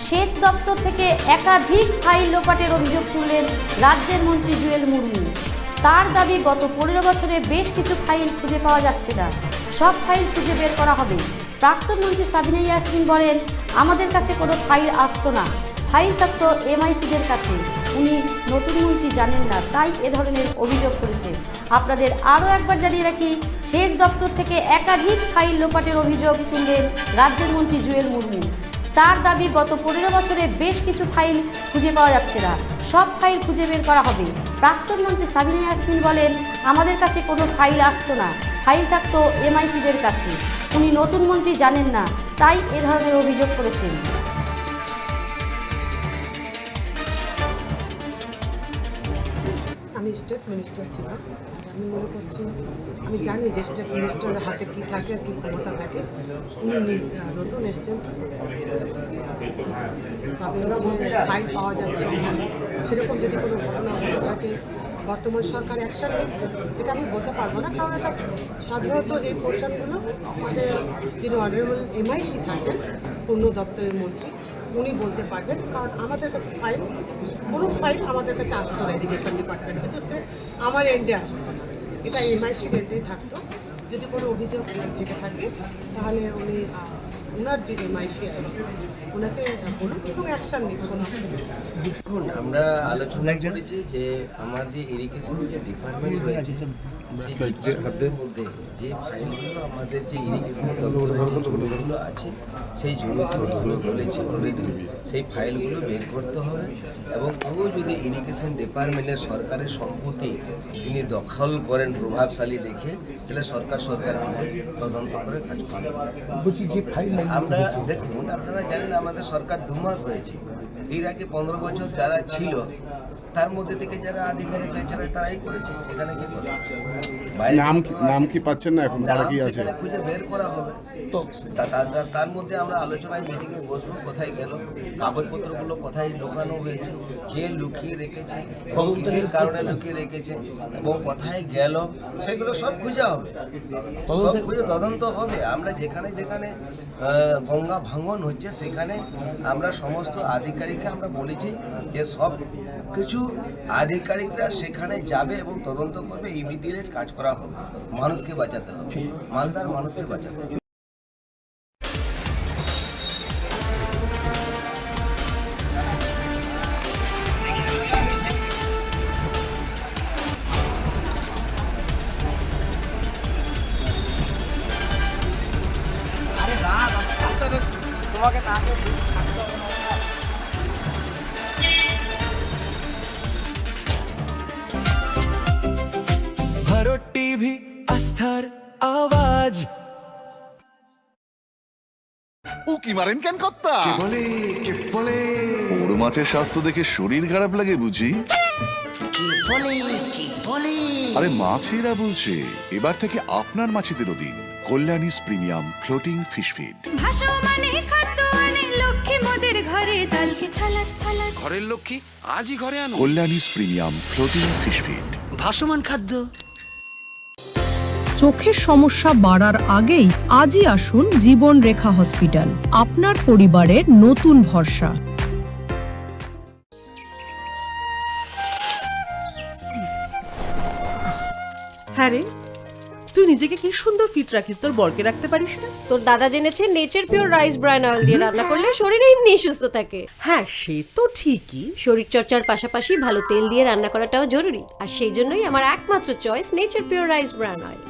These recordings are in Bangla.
সেচ দপ্তর থেকে একাধিক ফাইল লোপাটের অভিযোগ তুললেন রাজ্যের মন্ত্রী জুয়েল মুর্মু। তার দাবি, গত 15 বছরে বেশ কিছু ফাইল খুঁজে পাওয়া যাচ্ছে না, সব ফাইল খুঁজে বের করা হবে। প্রাক্তন মন্ত্রী সাবিনা ইয়াসমিন বলেন, আমাদের কাছে কোনো ফাইল আসতো না, ফাইল থাকতো এমআইসিদের কাছে। উনি নতুন মন্ত্রী জানেন না, তাই এ ধরনের অভিযোগ করেছে। আপনাদের আরও একবার জানিয়ে রাখি, সেচ দপ্তর থেকে একাধিক ফাইল লোপাটের অভিযোগ তুললেন রাজ্যের মন্ত্রী জুয়েল মুর্মু। তার দাবি, গত 15 বছরে বেশ কিছু ফাইল খুঁজে পাওয়া যাচ্ছে না, সব ফাইল খুঁজে বের করা হবে। প্রাক্তন মন্ত্রী সাবিনা ইয়াসমিন বলেন, আমাদের কাছে কোনো ফাইল আসতো না, ফাইল থাকতো এমআইসিদের কাছে। উনি নতুন মন্ত্রী জানেন না, তাই এ ধরনের অভিযোগ করেছেন। আমি স্টেট মিনিস্টার ছিলাম। আমি মনে করছি, আমি জানি যে স্টেট মিনিস্টারের হাতে কী থাকে আর কী ক্ষমতা থাকে। উনি নতুন এসছেন, তবে যে ফাইল পাওয়া যাচ্ছে না, সেরকম যদি কোনো ঘটনা ঘটে থাকে, বর্তমান সরকার অ্যাকশন নিচ্ছে, এটা আমি বলতে পারবো না। কারণ এটা সাধারণত এই পোর্শনগুলো আমাদের যিনি অনারেবল এমআইসি থাকেন, পূর্ণ দপ্তরের মন্ত্রী, উনি বলতে পারবেন। কারণ আমাদের কাছে কোনো ফাইল আমাদের কাছে আসতো না, এডুকেশন ডিপার্টমেন্ট, বিশেষ করে আমার এন্ডে আসতো না, এটা এমআইসির এন্ডেই থাকতো। যদি কোনো অভিযোগ থেকে থাকে তাহলে উনি ওনার যে এমআইসি আছে ওনাকে বলুন এবং অ্যাকশান নিতে কোনো অসুবিধা নেই। দেখুন, আমরা আলোচনা করেছি যে আমাদের ইরিগেশন যে ডিপার্টমেন্ট রয়েছে সেই ডিপার্টমেন্টের মধ্যে যে ফাইলগুলো আমাদের যে ইরিগেশন জমিগুলো আছে সেই জমিগুলো বলেছি অলরেডি, সেই ফাইলগুলো বের করতে হবে। এবং কেউ যদি ইরিগেশন ডিপার্টমেন্টের সরকারের সম্পত্তি তিনি দখল করেন প্রভাবশালী দেখে, তাহলে সরকার মধ্যে তদন্ত করে কাজ করবে। বলছি যে ফাইল আমরা দেখুন, আপনারা জানেন আমাদের সরকার 2 মাস হয়েছে। এর আগে 15 বছর যারা ছিল তার মধ্যে থেকে যারা আধিকারিক এছাড়া তারাই করেছে। এখানে কি করে নাম কি পাচ্ছেন না এখন, তারা কি আছে খুঁজে বের করা হবে। তো তার মধ্যে আমরা আলোচনায় মিটিংয়ে বসবো, কোথায় গেল কাগজপত্রগুলো, কোথায় লুকানো হয়েছে, কে লুকিয়ে রেখেছে, কিসের কারণে লুকিয়ে রেখেছে এবং কোথায় গেল, সেগুলো সব খুঁজে হবে, সব খুঁজে তদন্ত হবে। আমরা যেখানে যেখানে গঙ্গা ভাঙন হচ্ছে সেখানে আমরা সমস্ত আধিকারিককে আমরা বলেছি যে সব কিছু আধিকারিকরা সেখানে যাবে এবং তদন্ত করবে, ইমিডিয়েট কাজ করা হবে। মানুষকে বাঁচাতে হবে, মালদার মানুষকে বাঁচাতে হবে। তোমাকে ভারত টিভি, আস্থার আওয়াজ। উকি মারেন কেন কর্তা? কে বলে বড় মাছের স্বাস্থ্য দেখে শরীর খারাপ লাগে বুঝি? কে বলে আরে মাছেরা বলছে, এবার থেকে আপনার মাছেদেরও দিন কল্যাণীস প্রিমিয়াম ফ্লোটিং ফিশ ফিড। ঘরের লক্ষ্মী আজই ঘরে আনো কল্যাণীস প্রিমিয়াম ফ্লোটিং ফিশ ফিড। ভাসমান খাদ্য। চোখের সমস্যা বাড়ার আগেই আজই আসুন জীবন রেখা হসপিটাল, আপনার পরিবারের নতুন ভরসা। হ্যাঁ রে, তুই নিজেকে কি সুন্দর ফিট রাখিস, তোর বরকে রাখতে পারিস না? তোর দাদা জেনেছে nature pure rice bran oil দিয়ে রান্না করলে শরীর এমনি সুস্থ থাকে। হ্যাঁ, সে তো ঠিকই। শরীর চর্চার পাশাপাশি ভালো তেল দিয়ে রান্না করাটাও জরুরি, আর সেই জন্যই আমার একমাত্র choice nature pure rice bran oil.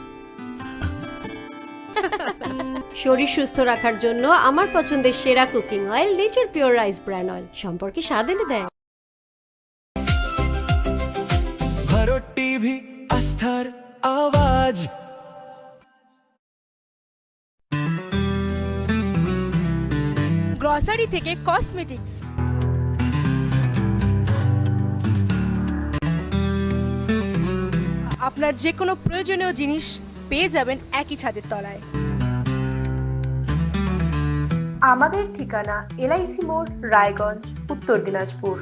শরীর সুস্থ রাখার জন্য আমার পছন্দের সেরা cooking oil nature pure rice bran oil, সম্পর্কে স্বাদ এনে দেয়। ভারত টিভি, আস্থার আওয়াজ। গ্রসারি থেকে কসমেটিক্স, আপনার যে কোনো প্রয়োজনীয় জিনিস পেয়ে যাবেন একই ছাদের তলায়। আমাদের ঠিকানা এলআইসি মোড়, রায়গঞ্জ, উত্তর দিনাজপুর।